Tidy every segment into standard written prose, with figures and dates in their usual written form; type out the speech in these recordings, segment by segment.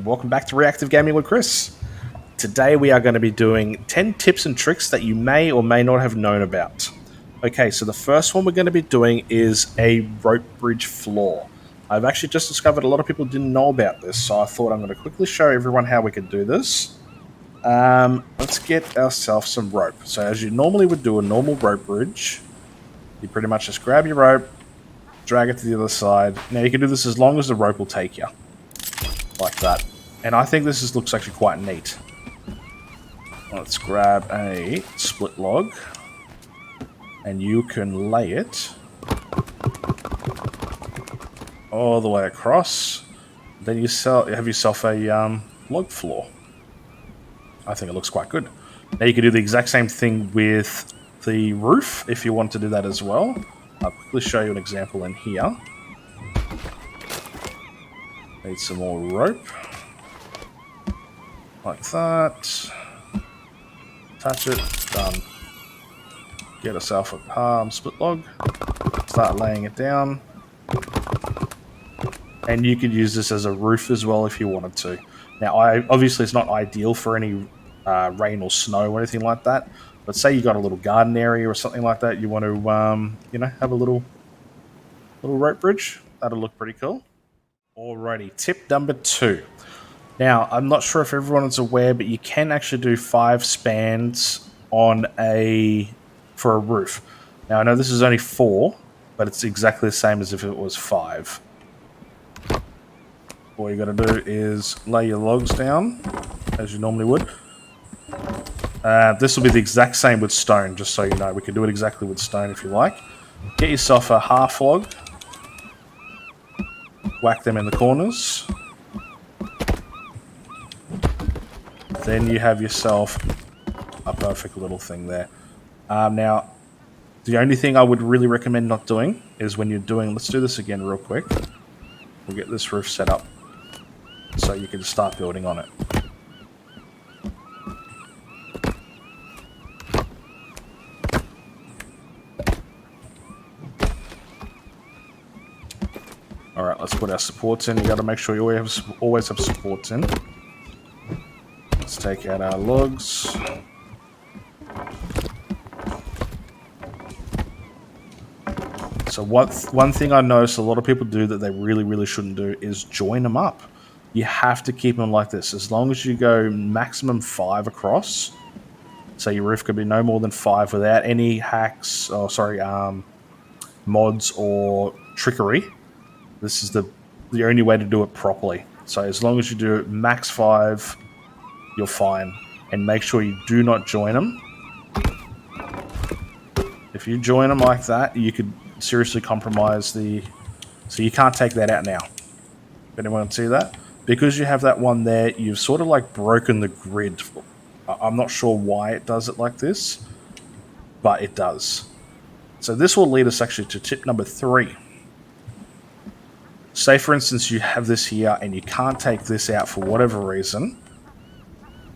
Welcome back to Reactive Gaming with Chris. Today we are going to be doing 10 tips and tricks that you may or may not have known about. Okay, so the first one we're going to be doing is a rope bridge floor. I've actually just discovered a lot of people didn't know about this, so I thought I'm going to quickly show everyone how we can do this. Let's get ourselves some rope. So as you normally would do a normal rope bridge, you pretty much just grab your rope, drag it to the other side. Now you can do this as long as the rope will take you. Like that. And I think this looks actually quite neat. Let's grab a split log. And you can lay it all the way across. Then you have yourself a log floor. I think it looks quite good. Now you can do the exact same thing with the roof if you want to do that as well. I'll quickly show you an example in here. Need some more rope. Like that. Attach it. Done. Get yourself a palm split log. Start laying it down. And you could use this as a roof as well if you wanted to. Now, obviously it's not ideal for any rain or snow or anything like that. But say you got a little garden area or something like that, you want to, have a little rope bridge. That'll look pretty cool. Alrighty, tip number 2. Now, I'm not sure if everyone is aware, but you can actually do 5 spans for a roof. Now, I know this is only 4, but it's exactly the same as if it was 5. All you got to do is lay your logs down, as you normally would. This will be the exact same with stone, just so you know. We can do it exactly with stone if you like. Get yourself a half log. Whack them in the corners. Then you have yourself a perfect little thing there. Now, the only thing I would really recommend not doing is when you're doing... Let's do this again real quick. We'll get this roof set up so you can start building on it. Alright, let's put our supports in. You got to make sure you always have supports in. Let's take out our logs. So one thing I noticed a lot of people do that they really shouldn't do is join them up. You have to keep them like this. As long as you go maximum 5 across, so your roof could be no more than 5 without any hacks, mods or trickery. This is the only way to do it properly. So as long as you do max 5, you're fine. And make sure you do not join them. If you join them like that, you could seriously compromise the... So you can't take that out now. Anyone can see that? Because you have that one there, you've sort of like broken the grid. I'm not sure why it does it like this, but it does. So this will lead us actually to tip number 3. Say, for instance, you have this here and you can't take this out for whatever reason.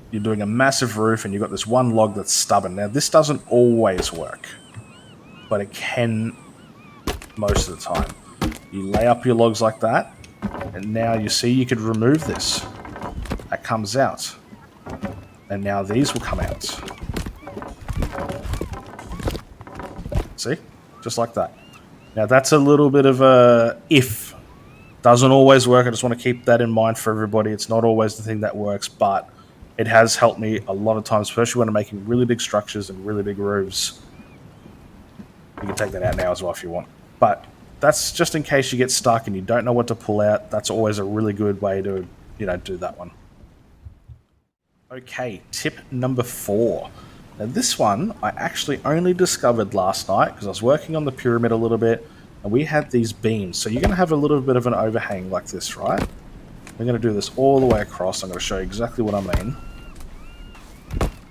You're doing a massive roof and you've got this one log that's stubborn. Now, this doesn't always work, but it can most of the time. You lay up your logs like that, and now you see you could remove this. That comes out. And now these will come out. See? Just like that. Now, that's a little bit of a if. Doesn't always work. I just want to keep that in mind for everybody. It's not always the thing that works, but it has helped me a lot of times, especially when I'm making really big structures and really big roofs. You can take that out now as well if you want. But that's just in case you get stuck and you don't know what to pull out. That's always a really good way to, do that one. Okay, tip number 4. Now this one I actually only discovered last night because I was working on the pyramid a little bit. And we had these beams. So you're going to have a little bit of an overhang like this, right? We're going to do this all the way across. I'm going to show you exactly what I mean.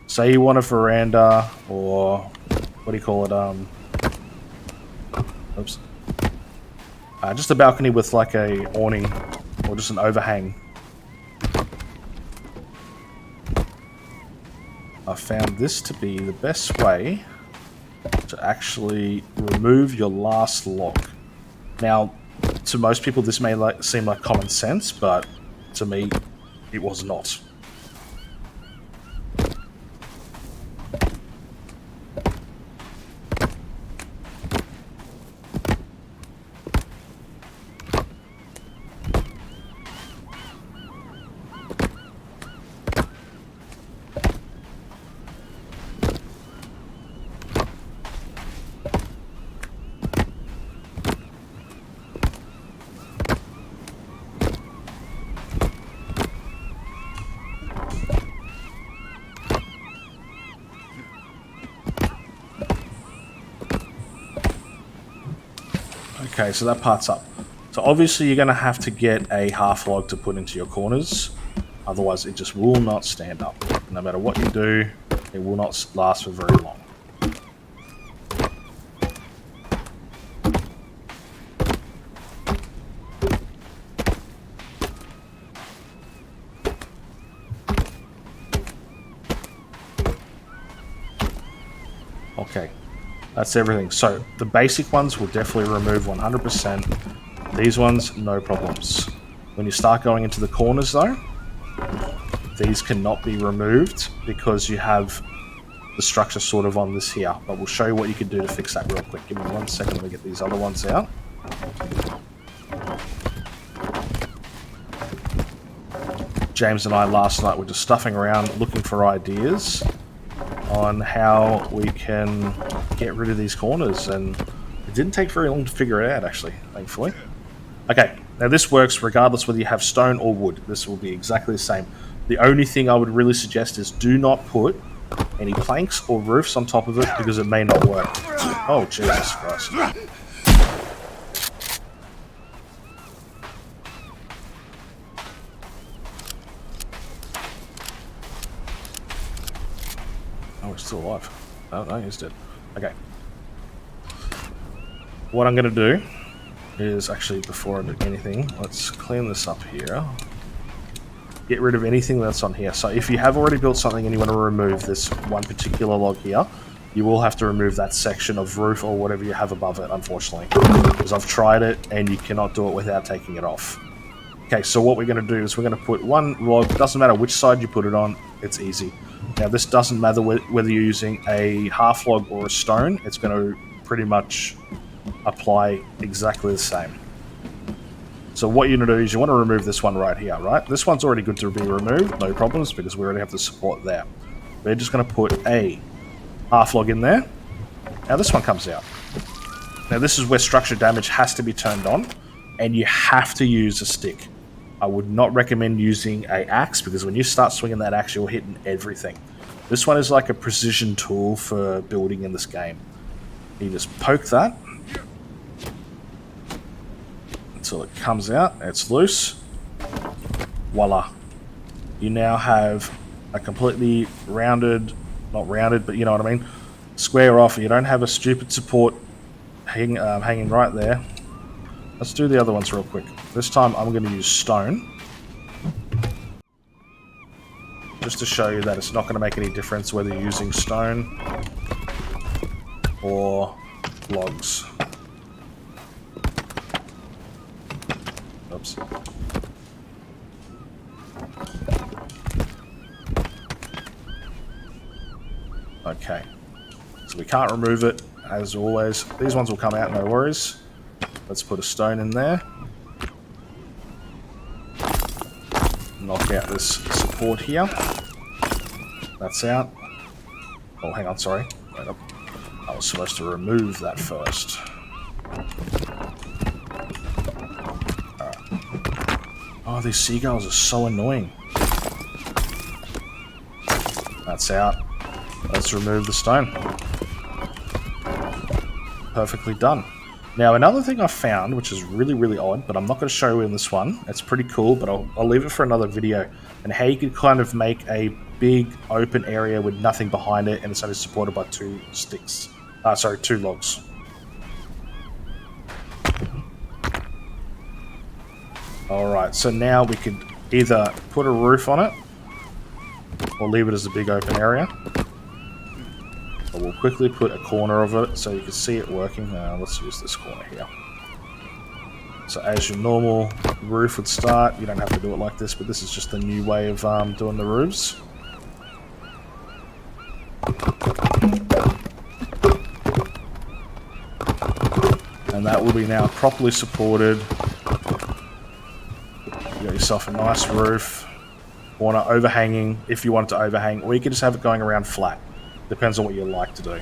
Say you want a veranda or... What do you call it? Oops. Just a balcony with like a awning or just an overhang. I found this to be the best way to actually remove your last log. Now, to most people this may seem like common sense, but to me It was not. Okay, so that part's up. So obviously you're going to have to get a half log to put into your corners. Otherwise it just will not stand up. No matter what you do, it will not last for very long. Okay, that's everything. So the basic ones will definitely remove 100%. These ones, no problems. When you start going into the corners though, these cannot be removed because you have the structure sort of on this here. But we'll show you what you can do to fix that real quick. Give me 1 second, let me get these other ones out. James and I last night were just stuffing around looking for ideas on how we can get rid of these corners, and it didn't take very long to figure it out actually, thankfully. Okay, now this works regardless whether you have stone or wood. This will be exactly the same. The only thing I would really suggest is do not put any planks or roofs on top of it because it may not work. Oh, Jesus Christ. Oh, he's still alive. Oh, no, he's dead. Okay. What I'm going to do is, actually, before I do anything, let's clean this up here. Get rid of anything that's on here. So if you have already built something and you want to remove this one particular log here, you will have to remove that section of roof or whatever you have above it, unfortunately. Because I've tried it and you cannot do it without taking it off. Okay, so what we're going to do is we're going to put one log. Doesn't matter which side you put it on, it's easy. Now this doesn't matter whether you're using a half log or a stone, it's going to pretty much apply exactly the same. So what you're going to do is you want to remove this one right here, right? This one's already good to be removed, no problems, because we already have the support there. We're just going to put a half log in there. Now this one comes out. Now this is where structure damage has to be turned on, and you have to use a stick. I would not recommend using an axe, because when you start swinging that axe, you're hitting everything. This one is like a precision tool for building in this game. You just poke that until it comes out, it's loose. Voila. You now have a completely rounded, not rounded, but you know what I mean, square off. You don't have a stupid support hanging right there. Let's do the other ones real quick. This time I'm going to use stone. Just to show you that it's not going to make any difference whether you're using stone or logs. Oops. Okay. So we can't remove it, as always. These ones will come out, no worries. Let's put a stone in there. Knock out this support here. That's out. Oh, hang on, sorry. Wait up. I was supposed to remove that first. Alright. Oh, these seagulls are so annoying. That's out. Let's remove the stone. Perfectly done. Now, another thing I found, which is really, really odd, but I'm not going to show you in this one. It's pretty cool, but I'll leave it for another video. And how you could kind of make a big open area with nothing behind it, and it's only supported by two logs. Alright, so now we could either put a roof on it, or leave it as a big open area. But we'll quickly put a corner of it so you can see it working. Let's use this corner here. So as your normal roof would start, you don't have to do it like this, but this is just a new way of doing the roofs. And that will be now properly supported. You got yourself a nice roof. Corner overhanging, if you want it to overhang, or you can just have it going around flat. Depends on what you like to do.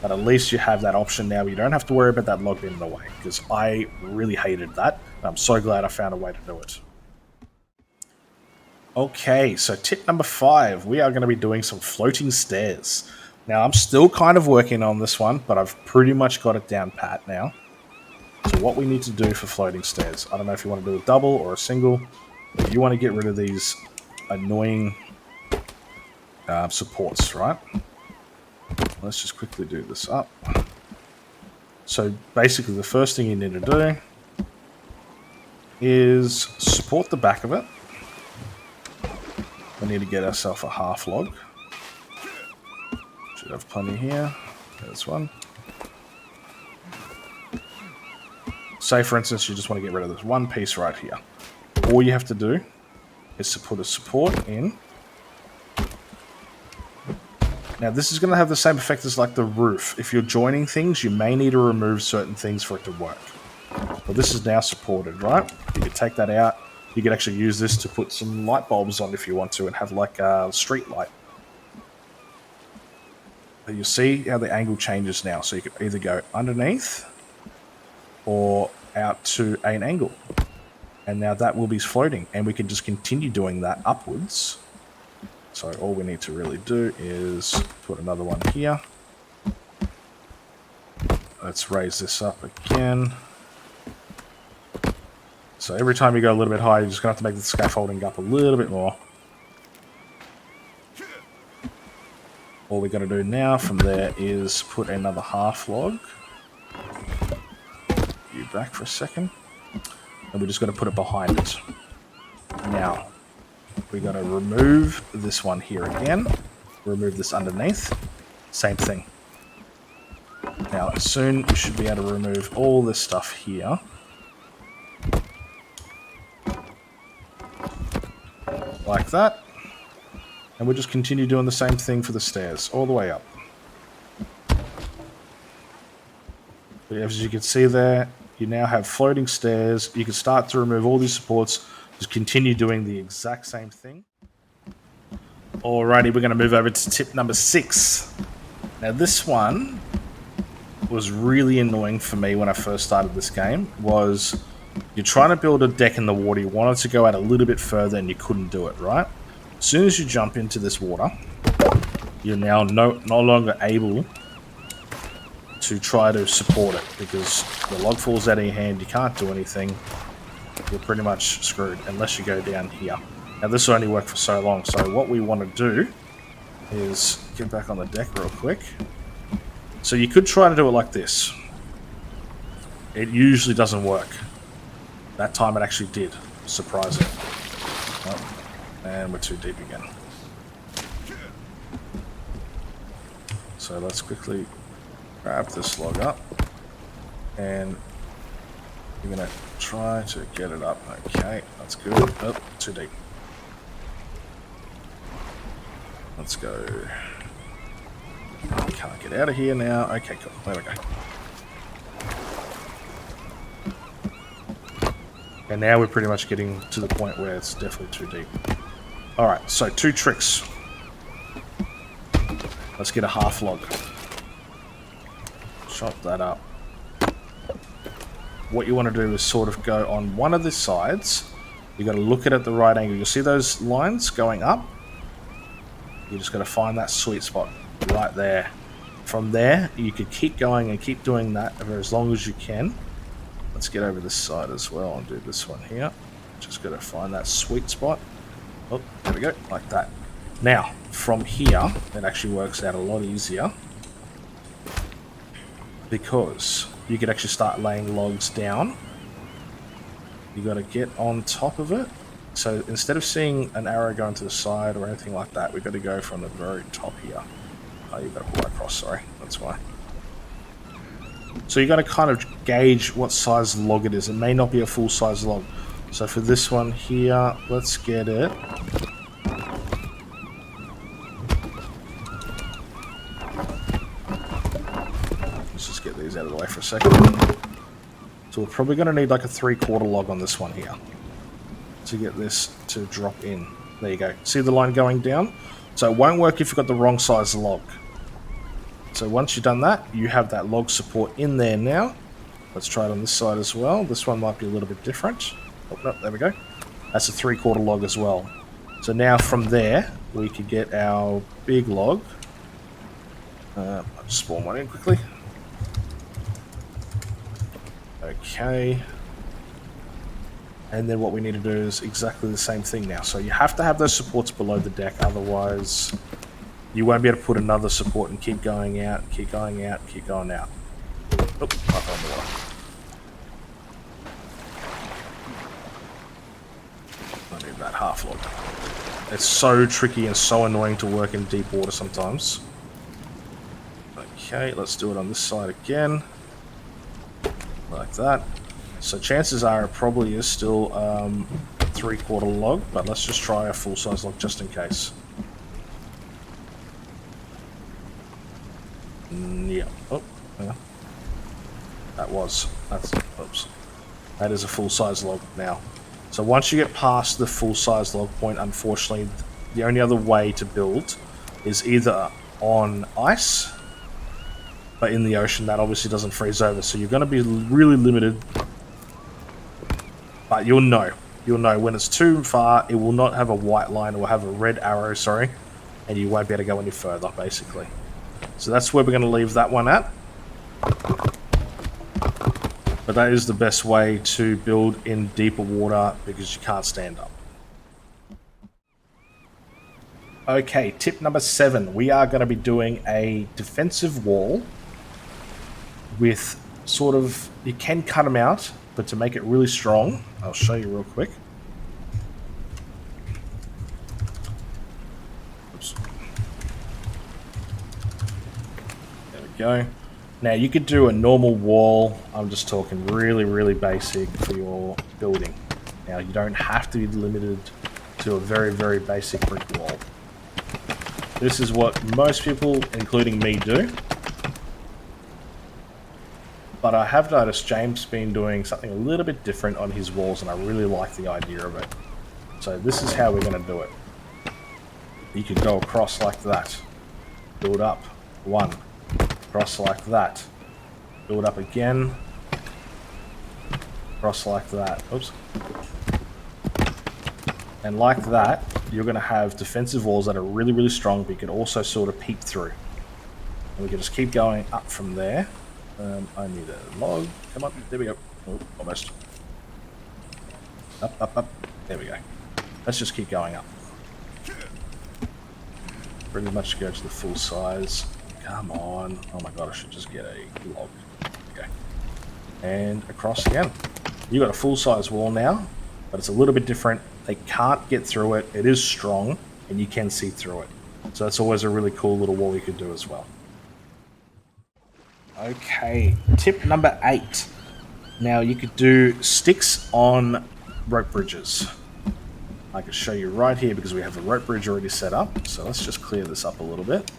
But at least you have that option now. You don't have to worry about that log being in the way, because I really hated that. And I'm so glad I found a way to do it. Okay, so tip number 5, we are going to be doing some floating stairs. Now, I'm still kind of working on this one, but I've pretty much got it down pat now. So what we need to do for floating stairs, I don't know if you want to do a double or a single, but you want to get rid of these annoying supports, right? Let's just quickly do this up. So basically the first thing you need to do is support the back of it. We need to get ourselves a half log. Should have plenty here. There's one. Say, for instance, you just want to get rid of this one piece right here. All you have to do is to put a support in. Now, this is going to have the same effect as like the roof. If you're joining things, you may need to remove certain things for it to work. But this is now supported, right? You can take that out. You can actually use this to put some light bulbs on if you want to and have like a street light. But you'll see how the angle changes now. So you can either go underneath or out to an angle. And now that will be floating, and we can just continue doing that upwards. So all we need to really do is put another one here. Let's raise this up again. So every time you go a little bit higher, you're just going to have to make the scaffolding up a little bit more. All we're going to do now from there is put another half log. You back for a second. And we're just going to put it behind it. Now, we're going to remove this one here again. Remove this underneath. Same thing. Now, soon you should be able to remove all this stuff here. Like that. And we'll just continue doing the same thing for the stairs, all the way up. But as you can see there, you now have floating stairs. You can start to remove all these supports. Just continue doing the exact same thing. Alrighty, we're going to move over to tip number 6. Now this one was really annoying for me when I first started this game. Was you're trying to build a deck in the water. You wanted to go out a little bit further and you couldn't do it, right? As soon as you jump into this water, you're now no longer able to try to support it, because the log falls out of your hand, you can't do anything, you're pretty much screwed unless you go down here. Now this will only work for so long, so what we want to do is get back on the deck real quick. So you could try to do it like this. It usually doesn't work. That time it actually did. Surprising. Oh, and we're too deep again. So let's quickly grab this log up, and we're going to try to get it up. Okay, that's good. Oh, too deep. Let's go. Oh, can't get out of here now. Okay, cool. There we go. And now we're pretty much getting to the point where it's definitely too deep. Alright, so 2 tricks. Let's get a half log. Chop that up. What you want to do is sort of go on one of the sides. You got to look at it at the right angle. You'll see those lines going up. You just got to find that sweet spot right there. From there, you could keep going and keep doing that for as long as you can. Let's get over this side as well and do this one here. Just got to find that sweet spot. Oh, there we go, like that. Now, from here, it actually works out a lot easier, because you could actually start laying logs down. You got to get on top of it. So instead of seeing an arrow going to the side or anything like that, we've got to go from the very top here. Oh, you've got to pull that across, sorry, that's why. So you got to kind of gauge what size log it is. It may not be a full size log. So for this one here, let's get it. Let's just get these out of the way for a second. So we're probably going to need like a 3/4 log on this one here to get this to drop in. There you go. See the line going down? So it won't work if you've got the wrong size log. So once you've done that, you have that log support in there now. Let's try it on this side as well. This one might be a little bit different. Oh, no, there we go. That's a 3/4 log as well. So now from there, we could get our big log. I'll just spawn one in quickly. Okay. And then what we need to do is exactly the same thing now. So you have to have those supports below the deck, otherwise you won't be able to put another support and keep going out, keep going out, keep going out. Oh, up on the water. I need that half log. It's so tricky and so annoying to work in deep water sometimes. Okay, let's do it on this side again. Like that. So chances are it probably is still 3/4 log, but let's just try a full size log just in case. Yeah. Oh, yeah. Oops. That is a full size log now. So once you get past the full size log point, unfortunately, the only other way to build is either on ice, but in the ocean that obviously doesn't freeze over, so you're going to be really limited. But you'll know when it's too far, it will not have a white line, it will have a red arrow, sorry, and you won't be able to go any further, basically. So that's where we're going to leave that one at. But that is the best way to build in deeper water because you can't stand up. Okay, tip number 7. We are going to be doing a defensive wall with sort of, you can cut them out, but to make it really strong, I'll show you real quick. Oops. There we go. Now you could do a normal wall. I'm just talking really, really basic for your building. Now you don't have to be limited to a very, very basic brick wall. This is what most people, including me, do. But I have noticed James been doing something a little bit different on his walls, and I really like the idea of it. So this is how we're going to do it. You could go across like that. Build up. 1. Cross like that. Build up again. Cross like that. Oops. And like that, you're going to have defensive walls that are really, really strong, but you can also sort of peek through. And we can just keep going up from there. I need a log. Come on, there we go. Oh, almost. Up, up, up. There we go. Let's just keep going up. Pretty much go to the full size. Come on. Oh my god, I should just get a log. Okay. And across again. You got a full size wall now, but it's a little bit different. They can't get through it. It is strong, and you can see through it. So that's always a really cool little wall you could do as well. Okay, tip number 8. Now you could do sticks on rope bridges. I can show you right here because we have a rope bridge already set up. So let's just clear this up a little bit.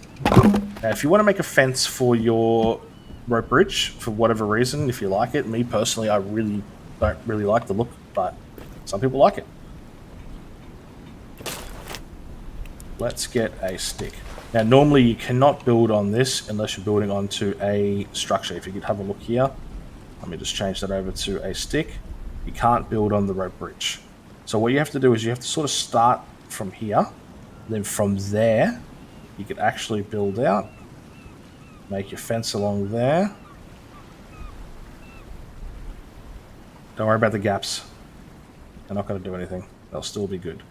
Now if you want to make a fence for your rope bridge, for whatever reason, if you like it, me personally, I really don't really like the look, but some people like it. Let's get a stick. Now, normally you cannot build on this unless you're building onto a structure. If you could have a look here, let me just change that over to a stick. You can't build on the rope bridge. So what you have to do is you have to sort of start from here. Then from there, you could actually build out. Make your fence along there. Don't worry about the gaps. They're not going to do anything. They'll still be good.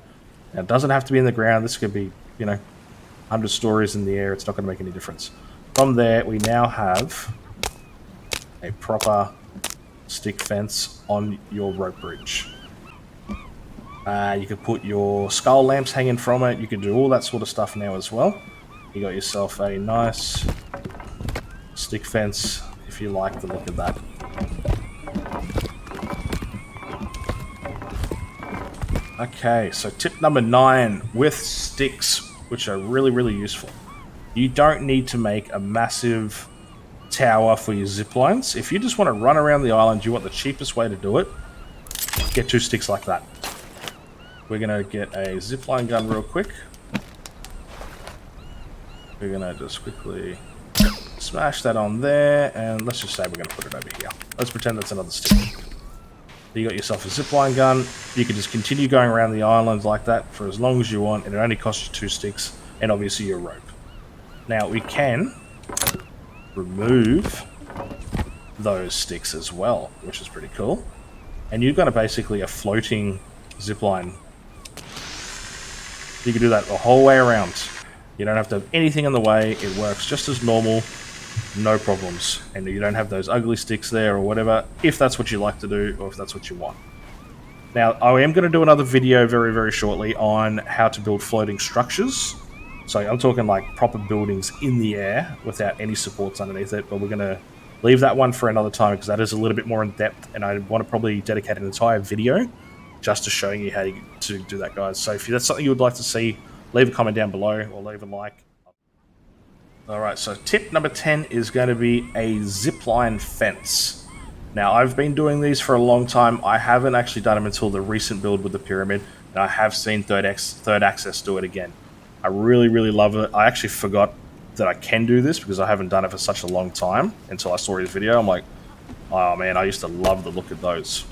Now, it doesn't have to be in the ground. This could be, 100 stories in the air. It's not going to make any difference. From there, we now have a proper stick fence on your rope bridge. You could put your skull lamps hanging from it. You could do all that sort of stuff now as well. You got yourself a nice stick fence. if you like the look of that. Okay, so tip number 9, with sticks, which are really, really useful. You don't need to make a massive tower for your zip lines. If you just want to run around the island, you want the cheapest way to do it, get 2 sticks like that. We're going to get a zipline gun real quick. We're going to just quickly smash that on there, and let's just say we're going to put it over here. Let's pretend that's another stick. You got yourself a zipline gun. You can just continue going around the island like that for as long as you want, and it only costs you 2 sticks, and obviously your rope. Now, we can remove those sticks as well, which is pretty cool. And you've got basically a floating zipline. You can do that the whole way around. You don't have to have anything in the way. It works just as normal, no problems. And you don't have those ugly sticks there or whatever, if that's what you like to do or if that's what you want. Now, I am going to do another video very, very shortly on how to build floating structures. So I'm talking like proper buildings in the air without any supports underneath it, but we're going to leave that one for another time because that is a little bit more in depth, and I want to probably dedicate an entire video just to showing you how to do that, guys. So if that's something you would like to see, leave a comment down below or leave a like. Alright, so tip number 10 is going to be a zipline fence. Now, I've been doing these for a long time. I haven't actually done them until the recent build with the pyramid, and I have seen Third Access do it again. I really, really love it. I actually forgot that I can do this because I haven't done it for such a long time until I saw his video. I'm like, oh man, I used to love the look of those.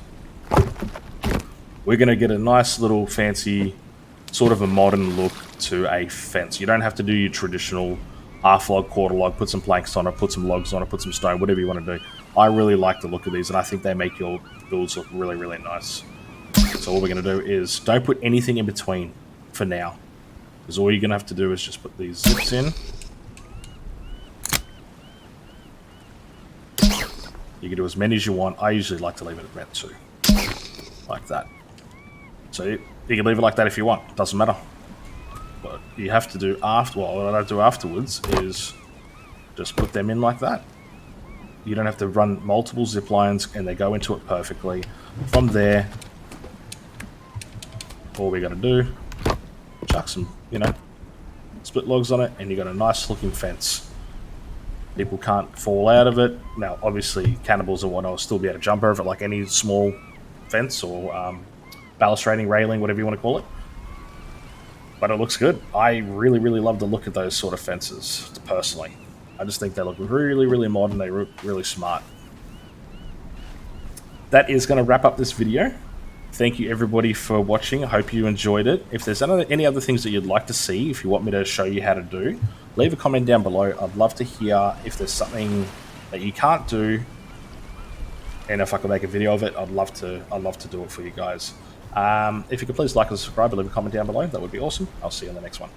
We're going to get a nice little fancy, sort of a modern look to a fence. You don't have to do your traditional half log, quarter log, put some planks on it, put some logs on it, put some stone, whatever you want to do. I really like the look of these, and I think they make your builds look really, really nice. So what we're going to do is don't put anything in between for now, because all you're going to have to do is just put these zips in. You can do as many as you want. I usually like to leave it at about 2. Like that. So you can leave it like that if you want. Doesn't matter. But you have to do what I do afterwards is just put them in like that. You don't have to run multiple zip lines, and they go into it perfectly. From there, all we got to do, chuck some, split logs on it, and you got a nice looking fence. People can't fall out of it. Now, obviously, cannibals and whatnot will still be able to jump over it like any small fence or balustrading, railing, whatever you want to call it. But it looks good. I really, really love the look of those sort of fences, personally. I just think they look really, really modern. They look really smart. That is going to wrap up this video. Thank you, everybody, for watching. I hope you enjoyed it. If there's any other things that you'd like to see, if you want me to show you how to do, leave a comment down below. I'd love to hear if there's something that you can't do, and if I could make a video of it, I'd love to do it for you guys. If you could please like and subscribe and leave a comment down below, that would be awesome. I'll see you on the next one.